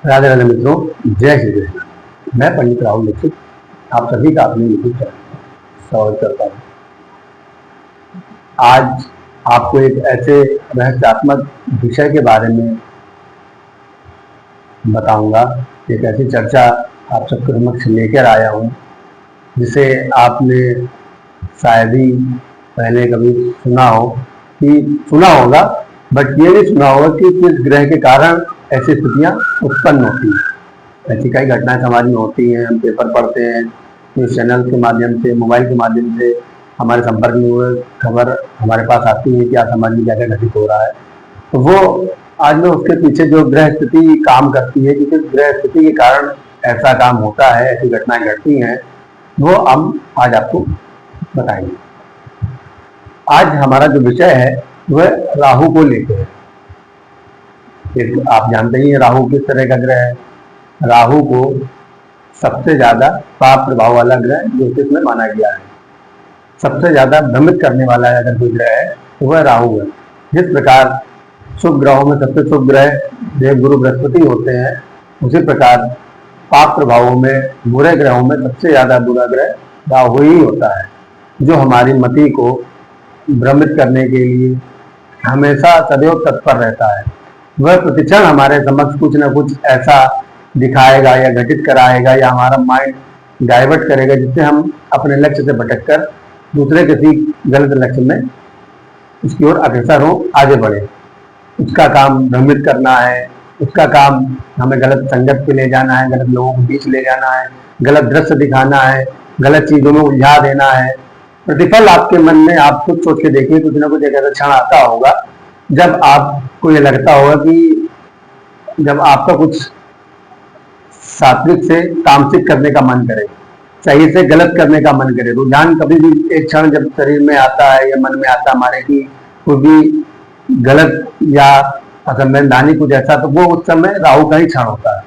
राधे राधे मित्रों, जय श्री कृष्ण। मैं पंडित राहुल दीक्षित आप सभी का अपने यूट्यूब चैनल पर स्वागत करता हूँ। आज आपको एक ऐसे रहस्यात्मक विषय के बारे में बताऊंगा, एक ऐसी चर्चा आप सबके समक्ष लेकर आया हूँ जिसे आपने शायद ही पहले कभी सुना होगा, बट ये नहीं सुना होगा कि किस ग्रह के कारण ऐसी स्थितियाँ उत्पन्न होती हैं। ऐसी कई घटनाएं समाज में होती हैं, हम पेपर पढ़ते हैं, न्यूज़ चैनल के माध्यम से, मोबाइल के माध्यम से हमारे संपर्क में हुए खबर हमारे पास आती है कि आज समाज में क्या क्या घटित हो रहा है। तो वो आज में उसके पीछे जो ग्रह स्थिति काम करती है, कि ग्रह स्थिति के कारण ऐसा काम होता है, ऐसी घटनाएं घटती हैं, वो हम आज आपको बताएंगे। आज हमारा जो विषय है वह राहु को लेकर है। आप जानते ही हैं राहु किस तरह का ग्रह है। राहु को सबसे ज्यादा पाप प्रभाव वाला ग्रह ज्योतिष में माना गया है। सबसे ज्यादा भ्रमित करने वाला अगर कोई ग्रह है तो वह राहु है। जिस प्रकार शुभ ग्रहों में सबसे शुभ ग्रह देव गुरु बृहस्पति होते हैं, उसी प्रकार पाप प्रभावों में, बुरे ग्रहों में सबसे ज्यादा बुरा ग्रह राहु ही होता है, जो हमारी मति को भ्रमित करने के लिए हमेशा सदैव तत्पर रहता है। वह प्रतिक्षण हमारे समक्ष कुछ न कुछ ऐसा दिखाएगा या घटित कराएगा या हमारा माइंड डाइवर्ट करेगा, जिससे हम अपने लक्ष्य से भटककर दूसरे किसी गलत लक्ष्य में उसकी ओर अग्रसर हो, आगे बढ़े। उसका काम भ्रमित करना है, उसका काम हमें गलत संगत पे ले जाना है, गलत लोगों के बीच ले जाना है, गलत दृश्य दिखाना है, गलत चीजों में उलझा देना है। प्रतिफल आपके मन में, आप खुद सोच के देखिए, कुछ ना कुछ एक ऐसा क्षण आता होगा जब आपको ये लगता होगा कि जब आपका कुछ सात्विक से तामसिक करने का मन करे, सही से गलत करने का मन करे। रुझान कभी भी एक क्षण जब शरीर में आता है या मन में आता है हमारे की कोई भी गलत या असंवैधानिक कुछ ऐसा, तो वो उस समय राहु का ही क्षण होता है।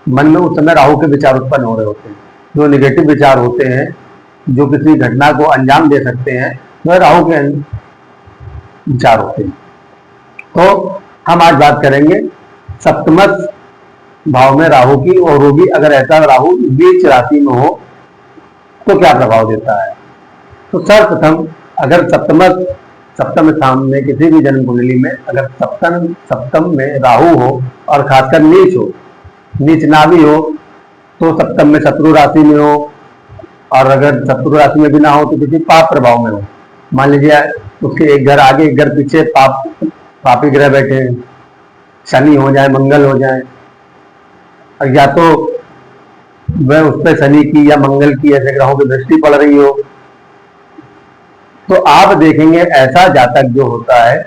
मन में उस समय राहु के विचार उत्पन्न हो रहे होते हैं। जो निगेटिव विचार होते हैं, जो किसी घटना को अंजाम दे सकते हैं, वह राहु के विचार होते हैं। तो हम आज बात करेंगे सप्तमस्थ भाव में राहु की, और वो भी अगर ऐसा राहु बीच राशि में हो तो क्या प्रभाव देता है। तो सर्वप्रथम अगर सप्तम स्थान में किसी भी जन्म कुंडली में अगर सप्तम में राहु हो और खासकर नीच ना भी हो, तो सप्तम में शत्रु राशि में हो, और अगर शत्रु राशि में भी ना हो तो किसी पाप प्रभाव में हो। मान लीजिए उसके एक घर आगे एक घर पीछे पापी ग्रह बैठे हैं, शनि हो जाए, मंगल हो जाए, और या तो वह उस पर शनि की या मंगल की ऐसे ग्रहों की दृष्टि पड़ रही हो, तो आप देखेंगे ऐसा जातक जो होता है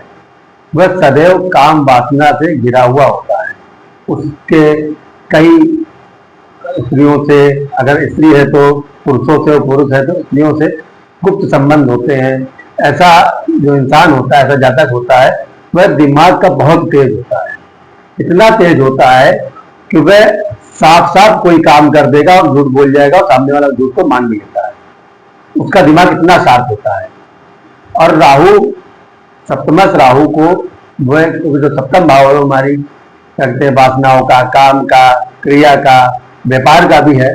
वह सदैव काम वासना से घिरा हुआ होता है। उसके कई स्त्रियों से, अगर स्त्री है तो पुरुषों से, और पुरुष है तो स्त्रियों से गुप्त संबंध होते हैं। ऐसा जो इंसान होता है, ऐसा जातक होता है, वह दिमाग का बहुत तेज होता है। इतना तेज होता है कि वह साफ साफ कोई काम कर देगा और झूठ बोल जाएगा, और सामने वाला झूठ को मान भी लेता है। उसका दिमाग इतना शार्प होता है। और राहु, सप्तमस्थ राहु को वह जो सप्तम भाव है हमारी करते हैं वासनाओं का, काम का, क्रिया का, व्यापार का भी है,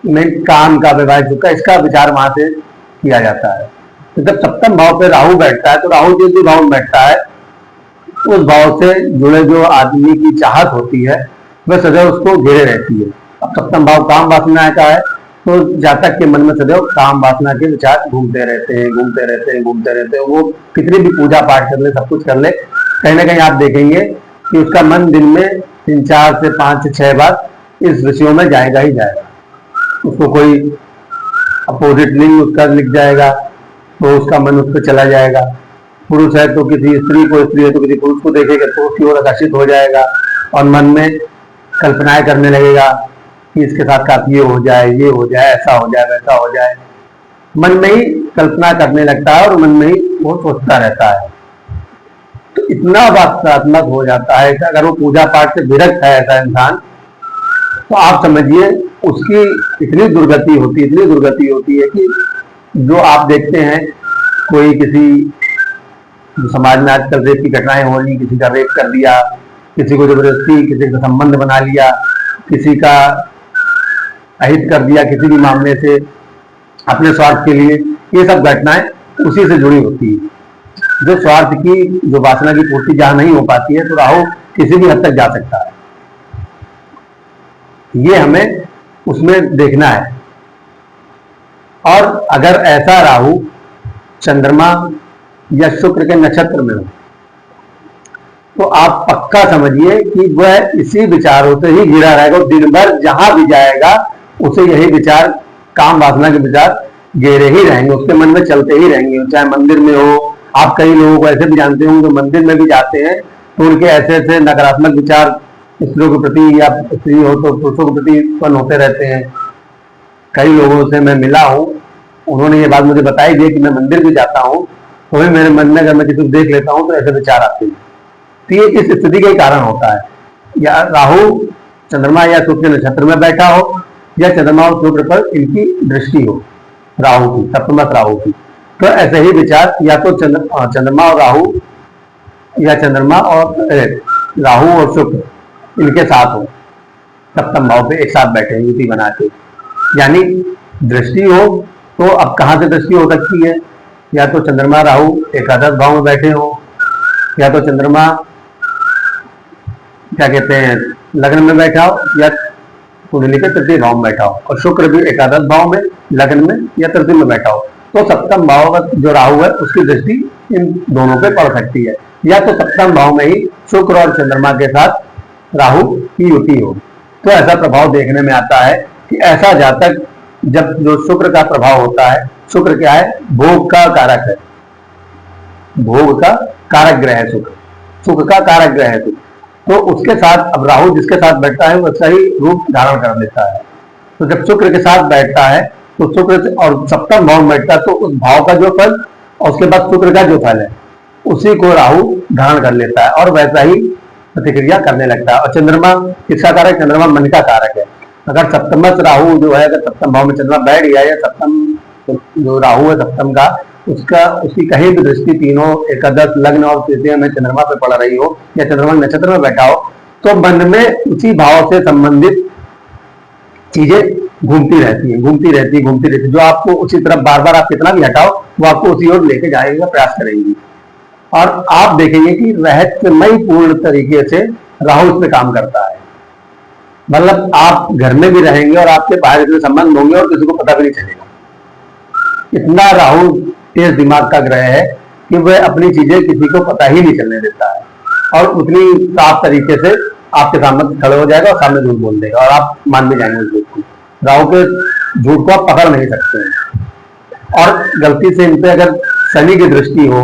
नहीं काम का, वैवाहिक सुख का, इसका विचार वहां से किया जाता है। तो जब सप्तम भाव पे राहु बैठता है, तो राहु जिस भी भाव में बैठता है उस भाव से जुड़े जो आदमी की चाहत होती है वह सदैव उसको घेरे रहती है। अब सप्तम भाव काम वासना का है, तो जातक के मन में सदैव काम वासना के विचार घूमते रहते हैं। वो कितनी भी पूजा पाठ कर ले, सब कुछ कर ले, कहीं ना कहीं आप देखेंगे कि उसका मन दिन में 3, 4 से 5 से 6 बार इस विषयों में जाएगा ही जाएगा। उसको कोई अपोजिट लिंग उसका लिख जाएगा तो उसका मन उस पर चला जाएगा। पुरुष है तो किसी स्त्री को, स्त्री है तो किसी पुरुष को देखेगा तो उसकी ओर आकर्षित हो जाएगा, और मन में कल्पनाएं करने लगेगा कि इसके साथ का ये हो जाए, ऐसा हो जाए, वैसा हो जाए। मन में ही कल्पना करने लगता है और मन में ही वो सोचता रहता है। तो इतना वास्तवात्मक हो जाता है कि अगर वो पूजा पाठ से विरक्त है ऐसा इंसान, तो आप समझिए उसकी इतनी दुर्गति होती है कि जो आप देखते हैं कोई किसी समाज में आजकल रेप की घटनाएं हो रही, किसी का रेप कर दिया किसी को जबरदस्ती किसी का संबंध बना लिया, किसी का अहित कर दिया किसी भी मामले से अपने स्वार्थ के लिए, ये सब घटनाएं उसी से जुड़ी होती है। जो स्वार्थ की, जो वासना की पूर्ति जहां नहीं हो पाती है, तो राहु किसी भी हद तक जा सकता है। ये हमें उसमें देखना है। और अगर ऐसा राहु चंद्रमा या शुक्र के नक्षत्र में हो, तो आप पक्का समझिए कि वह इसी विचारों से ही घिरा रहेगा। दिन भर जहां भी जाएगा उसे यही विचार, काम वासना के विचार घेरे ही रहेंगे, उसके मन में चलते ही रहेंगे। चाहे मंदिर में हो, आप कई लोगों को ऐसे भी जानते होंगे जो मंदिर में भी जाते हैं तो उनके ऐसे ऐसे नकारात्मक विचार स्त्रियों के प्रति, या स्त्री हो तो पुरुषों के प्रति उत्पन्न होते रहते हैं। कई लोगों से मैं मिला हूं, उन्होंने ये बात मुझे बताई दी कि मैं मंदिर भी जाता हूं तो भी मेरे मन में अगर मैं किसी को देख लेता हूं तो ऐसे विचार आते हैं। तो ये इस स्थिति का कारण होता है, या राहु चंद्रमा या शुक्र के नक्षत्र में बैठा हो, या चंद्रमा और शुक्र पर इनकी दृष्टि हो राहु की, सप्तमस्थ राहु की, तो ऐसे ही विचार या तो चंद्रमा और राहु, या चंद्रमा और राहु और शुक्र इनके साथ हो, सप्तम भाव पे एक साथ बैठे युति बना के, यानी दृष्टि हो। तो अब कहां से दृष्टि हो सकती है? या तो चंद्रमा राहु एकादश भाव में बैठे हो, या तो चंद्रमा क्या कहते हैं लग्न में बैठा हो, या कुंडली के तृतीय भाव में बैठा हो, और शुक्र भी एकादश भाव में, लग्न में या तृतीय में बैठा हो, तो सप्तम भाव का जो राहु है उसकी दृष्टि इन दोनों पे पड़ सकती है। या तो सप्तम भाव में ही शुक्र और चंद्रमा के साथ राहु की युति हो, तो ऐसा प्रभाव देखने में आता है कि ऐसा जातक, जब जो शुक्र का प्रभाव होता है, शुक्र क्या है? भोग का कारक है, भोग का कारक ग्रह है शुक्र, सुख का कारक ग्रह है शुक्र। तो उसके साथ अब राहु जिसके साथ बैठता है वैसा ही रूप धारण कर लेता है। तो जब शुक्र के साथ बैठता है तो शुक्र और सप्तम भाव में बैठता है, तो उस भाव का जो फल और उसके बाद शुक्र का जो फल है उसी को राहु धारण कर लेता है और वैसा ही प्रतिक्रिया करने लगता है। और चंद्रमा किसका कारक? चंद्रमा मन का कारक है। अगर सप्तमस्थ राहु जो है, अगर सप्तम भाव में चंद्रमा बैठ गया, या सप्तम जो राहु है सप्तम का, उसकी कहीं भी दृष्टि तीनों एकादश, लग्न और तृतीय में चंद्रमा पे पड़ रही हो, या चंद्रमा नक्षत्र में बैठा हो, तो मन में उसी भाव से संबंधित चीजें घूमती रहती। जो आपको उसी तरफ बार बार आप कितना भी हटाओ, वो आपको उसी ओर लेके जाएगा, प्रयास करेंगी। और आप देखेंगे कि रहस्यमय पूर्ण तरीके से राहु इस पे काम करता है। मतलब आप घर में भी रहेंगे और आपके बाहर इतने संबंध होंगे और किसी को पता भी नहीं चलेगा। इतना राहु तेज दिमाग का ग्रह है कि वह अपनी चीजें किसी को पता ही नहीं चलने देता है, और उतनी साफ तरीके से आपके सामने खड़े हो जाएगा और सामने झूठ बोल देगा, और आप मान भी जाएंगे उस झूठ को। राहु के झूठ को आप पकड़ नहीं सकते हैं। और गलती से इन पे अगर शनि की दृष्टि हो,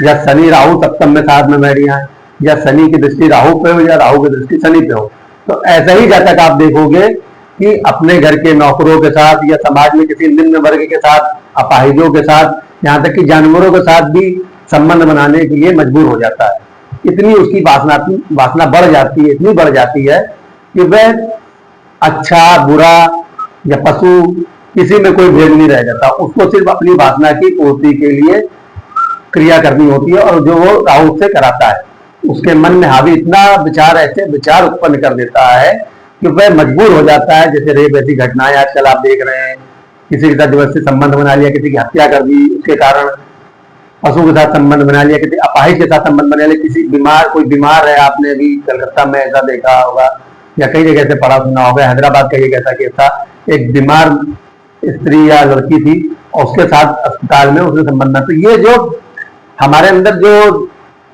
या शनि राहु सप्तम में साथ में बैठ गया, या शनि की दृष्टि राहु पे हो, या राहु की दृष्टि शनि पे हो, तो ऐसा ही जातक आप देखोगे कि अपने घर के नौकरों के साथ, या समाज में किसी निम्न वर्ग के साथ, अपाहिजों के साथ, यहाँ तक कि जानवरों के साथ भी संबंध बनाने के लिए मजबूर हो जाता है। इतनी उसकी वासना बढ़ जाती है, इतनी बढ़ जाती है कि वह अच्छा बुरा या पशु किसी में कोई भेद नहीं रह जाता। उसको सिर्फ अपनी वासना की पूर्ति के लिए क्रिया करनी होती है, और जो वो राहु से कराता है, उसके मन में हावी इतना विचार, ऐसे विचार उत्पन्न कर देता है कि वह मजबूर हो जाता है। जैसे रेप ऐसी घटनाएं आजकल आप देख रहे हैं, किसी के साथ जबरदस्ती संबंध बना लिया, किसी की हत्या कर दी उसके कारण, पशु के साथ संबंध बना लिया, किसी अपाहिज के साथ संबंध बना लिया, किसी बीमार, कोई बीमार है, आपने अभी कलकत्ता में ऐसा देखा होगा या कई जगह से पढ़ा सुना होगा, हैदराबाद का एक ऐसा केस था, एक बीमार स्त्री या लड़की थी और उसके साथ अस्पताल में उसने संबंध। तो ये जो हमारे अंदर जो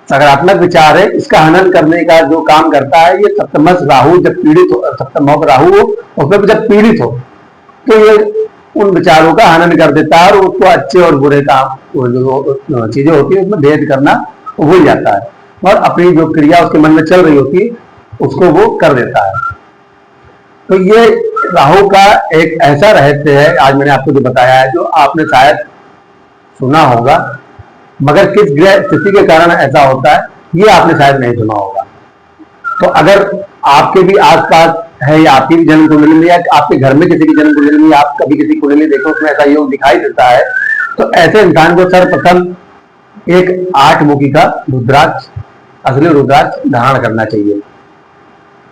सकारात्मक विचार है, इसका हनन करने का जो काम करता है, ये सप्तमस्थ राहु जब पीड़ित हो, सप्तम भाव राहु हो उसमें भी जब पीड़ित हो, तो ये उन विचारों का हनन कर देता है, और उसको अच्छे और बुरे काम जो चीजें होती है उसमें भेद करना भूल जाता है, और अपनी जो क्रिया उसके मन में चल रही होती है उसको वो कर देता है। तो ये राहु का एक ऐसा रहस्य है, आज मैंने आपको जो बताया है, जो आपने शायद सुना होगा, मगर किस ग्रह स्थिति के कारण ऐसा होता है ये आपने शायद नहीं सुना होगा। तो अगर आपके भी आसपास है, या आपकी भी जन्म कुंडली में, या आपके घर में किसी की जन्म कुंडली में, आप कभी किसी कुंडली देखो उसमें ऐसा योग दिखाई देता है, तो ऐसे इंसान को सर्वप्रथम एक 8 मुखी का रुद्राक्ष असली रुद्राक्ष धारण करना चाहिए।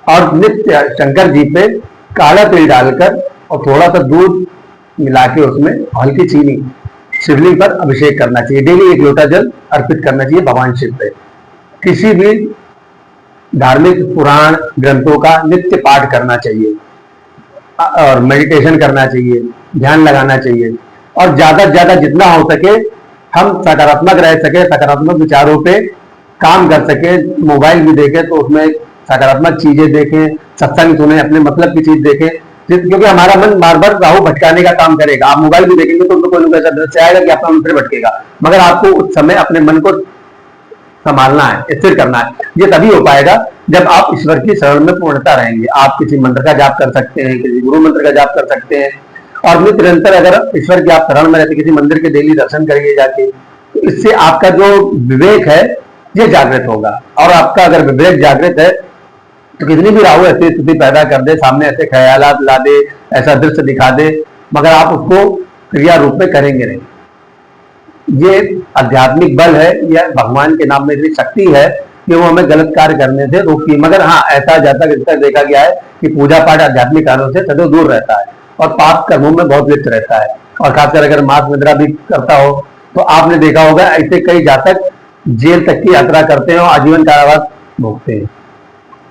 और नित्य शंकर जी पे काला तिल डालकर और थोड़ा सा दूध मिला के उसमें हल्की चीनी शिवलिंग पर अभिषेक करना चाहिए। डेली 1 लोटा जल अर्पित करना चाहिए भगवान शिव पे। किसी भी धार्मिक पुराण ग्रंथों का नित्य पाठ करना चाहिए और मेडिटेशन करना चाहिए, ध्यान लगाना चाहिए। और ज्यादा से ज्यादा जितना हो सके हम सकारात्मक रह सके, सकारात्मक विचारों पे काम कर सके। मोबाइल भी देखें तो उसमें सकारात्मक चीजें देखें, सत्संग सुने, अपने मतलब की चीज देखें, क्योंकि हमारा मन बार बार राहु भटकाने का काम करेगा। आप मोबाइल भी देखेंगे तो उनको कोई ना कोई ऐसा दृश्य आएगा कि आपका मन फिर भटकेगा, मगर आपको उस समय अपने मन को संभालना है, स्थिर करना है। ये तभी हो पाएगा जब आप ईश्वर की शरण में पूर्णता रहेंगे। आप किसी मंत्र का जाप कर सकते हैं, किसी गुरु मंत्र का जाप कर सकते हैं, और निरंतर अगर ईश्वर की आप शरण में रहते, किसी मंदिर के डेली दर्शन करिए जाके, तो इससे आपका जो विवेक है ये जागृत होगा। और आपका अगर विवेक जागृत है तो कितनी भी राहु ऐसी स्थिति पैदा कर दे, सामने ऐसे ख्यालात ला दे, ऐसा दृश्य दिखा दे, मगर आप उसको क्रिया रूप में करेंगे नहीं। ये आध्यात्मिक बल है, यह भगवान के नाम में इतनी शक्ति है कि वो हमें गलत कार्य करने से रोकती है। मगर हाँ, ऐसा जातक इसका देखा गया है कि पूजा पाठ आध्यात्मिक कार्यों से सदैव दूर रहता है और पाप कर्मों में बहुत लिप्त रहता है। और खासकर अगर मास निद्रा भी करता हो तो आपने देखा होगा ऐसे कई जातक जेल तक की यात्रा करते हैं और आजीवन कारावास भोगते हैं।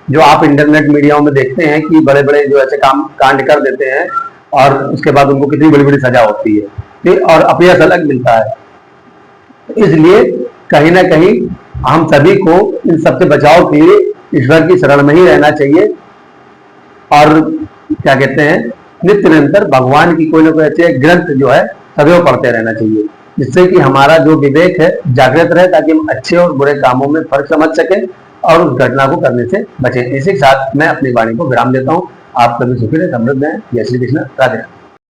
जो आप इंटरनेट मीडियाओं में देखते हैं कि बड़े बड़े जो ऐसे काम कांड कर देते हैं और उसके बाद उनको कितनी बड़ी बड़ी सजा होती है और अपयश अलग मिलता है। इसलिए कहीं ना कहीं हम सभी को इन सबसे बचाव के लिए ईश्वर की शरण में ही रहना चाहिए और क्या कहते हैं, नित्य निरंतर भगवान की कोई ना कोई ऐसे ग्रंथ जो है सदैव पढ़ते रहना चाहिए, जिससे कि हमारा जो विवेक है जागृत रहे, ताकि हम अच्छे और बुरे कामों में फर्क समझ सकें और उस घटना को करने से बचें। इसी के साथ मैं अपनी वाणी को विराम देता हूँ। आप सभी सुखी रहे, समृद्ध हैं। जय श्री कृष्ण, राधे।